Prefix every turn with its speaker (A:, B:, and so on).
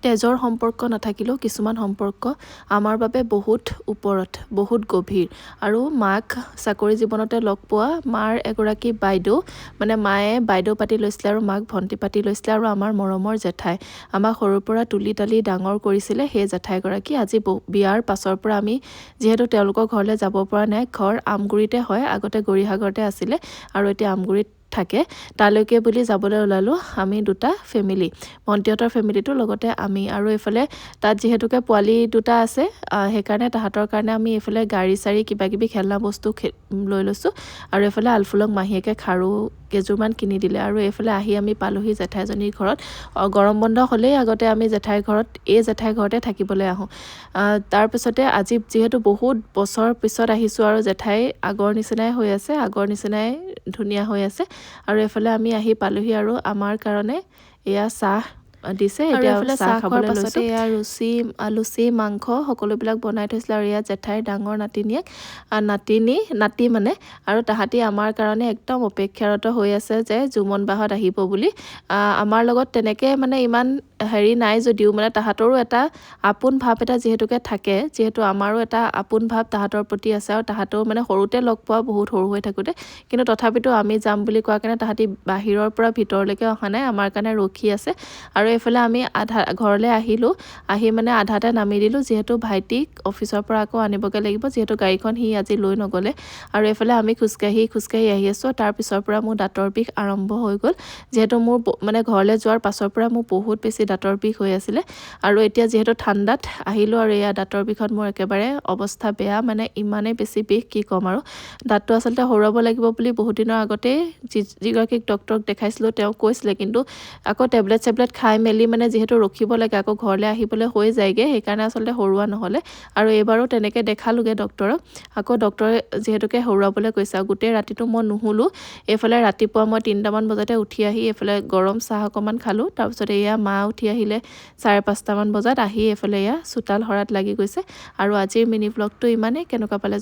A: তেজৰ সম্পৰ্ক নাথাকিলেও কিছুমান সম্পৰ্ক আমাৰ বাবে বহুত ওপৰত, বহুত গভীৰ। আৰু মাক চাকৰি জীৱনতে লগ পোৱা মাৰ এগৰাকী বাইদেউ, মানে মায়ে বাইদেউ পাতি লৈছিলে আৰু মাক ভণ্টি পাতি লৈছিলে, আৰু আমাৰ মৰমৰ জেঠাই আমাক সৰুৰ পৰা তুলি তালি ডাঙৰ কৰিছিলে। সেই জেঠাইগৰাকী আজি বিয়াৰ পাছৰ পৰা আমি যিহেতু তেওঁলোকৰ ঘৰলৈ যাব পৰা নাই, ঘৰ আমগুৰিতে হয়, আগতে গৰিসাগৰতে আছিলে আৰু এতিয়া আমগুৰিত থাকে, তালৈকে বুলি যাবলৈ ওলালোঁ আমি দুটা ফেমিলি, ভণ্টিহঁতৰ ফেমিলিটোৰ লগতে আমি। আৰু এইফালে তাত যিহেতুকে পোৱালি দুটা আছে, সেইকাৰণে তাহাঁতৰ কাৰণে আমি এইফালে গাড়ী চাৰি কিবাকিবি খেলনা বস্তু লৈ লৈছোঁ, আৰু এইফালে আলফুলক মাহীয়েকে খাৰু কেইযোৰমান কিনি দিলে। আৰু এইফালে আহি আমি পালোহি জেঠাইজনীৰ ঘৰত। গৰম বন্ধ হ'লেই আগতে আমি এই জেঠাই ঘৰতে থাকিবলৈ আহোঁ। তাৰপিছতে আজি যিহেতু বহুত বছৰ পিছত আহিছোঁ, আৰু জেঠাই আগৰ নিচিনাই হৈ আছে, আগৰ নিচিনাই ধুনীয়া হৈ আছে। আৰু এইফালে আমি আহি পালোহি, আৰু আমাৰ কাৰণে এয়া চাহ দিছে। এতিয়া চাহ খোৱাৰ পাছতে এয়া লুচি মাংস সকলোবিলাক বনাই থৈছিলে। আৰু এয়া জেঠাইৰ ডাঙৰ নাতিনীয়েক, নাতি মানে, আৰু তাহাঁতি আমাৰ কাৰণে একদম অপেক্ষাৰত হৈ আছে যে জুমন বাহঁত আহিব বুলি। আমাৰ লগত তেনেকৈ মানে ইমান হেৰি নাই যদিও, মানে তাহাঁতৰো এটা আপোন ভাৱ এটা যিহেতুকে থাকে, যিহেতু আমাৰো এটা আপোন ভাৱ তাহাঁতৰ প্ৰতি আছে। আৰু তাহাঁতেও মানে সৰুতে লগ পোৱা, বহুত সৰু হৈ থাকোঁতে, কিন্তু তথাপিতো আমি যাম বুলি কোৱাৰ কাৰণে তাহাঁতি বাহিৰৰ পৰা ভিতৰলৈকে অহা নাই, আমাৰ কাৰণে ৰখি আছে। আৰু এইফালে আমি ঘৰলৈ আহিলোঁ, আহি মানে আধাতে নামি দিলোঁ, যিহেতু ভাইটিক অফিচৰ পৰা আকৌ আনিবগৈ লাগিব, যিহেতু গাড়ীখন সি আজি লৈ নগ'লে। আৰু এইফালে আমি খোজকাঢ়ি আহি আছোঁ। তাৰ পিছৰ পৰা মোৰ দাঁতৰ বিষ আৰম্ভ হৈ গ'ল, যিহেতু মোৰ মানে ঘৰলৈ যোৱাৰ পাছৰ পৰা মোৰ বহুত বেছি দাঁতৰ বিষ হৈ আছিলে। আৰু এতিয়া যিহেতু ঠাণ্ডাত আহিলোঁ, আৰু এয়া দাঁতৰ বিষত মোৰ একেবাৰে অৱস্থা বেয়া, মানে ইমানেই বেছি বিষ কি ক'ম। আৰু দাঁতটো আচলতে সৰুৱাব লাগিব বুলি বহুত দিনৰ আগতেই যিগৰাকীক ডক্তৰক দেখাইছিলোঁ তেওঁ কৈছিলে, কিন্তু আকৌ টেবলেট খাই মেলি মানে যিহেতু ৰখিব লাগে, আকৌ ঘৰলৈ আহিবলৈ হৈ যায়গৈ, সেইকাৰণে আচলতে সৰুৱা নহ'লে। আৰু এইবাৰো তেনেকৈ দেখালোঁগৈ ডক্তৰক, আকৌ ডক্তৰে যিহেতুকে সৰুৱাবলৈ কৈছে। আৰু গোটেই ৰাতিটো মই নুশুলোঁ। এইফালে ৰাতিপুৱা মই 3টামান বজাতে উঠি আহি এইফালে গৰম চাহ অকণমান খালোঁ। তাৰপিছত এয়া মা উঠি আহিলে 5:30মান বজাত, আহি এইফালে এয়া চোতাল সৰাত লাগি গৈছে। আৰু আজিৰ মিনি ব্লগটো ইমানেই, কেনেকুৱা পালে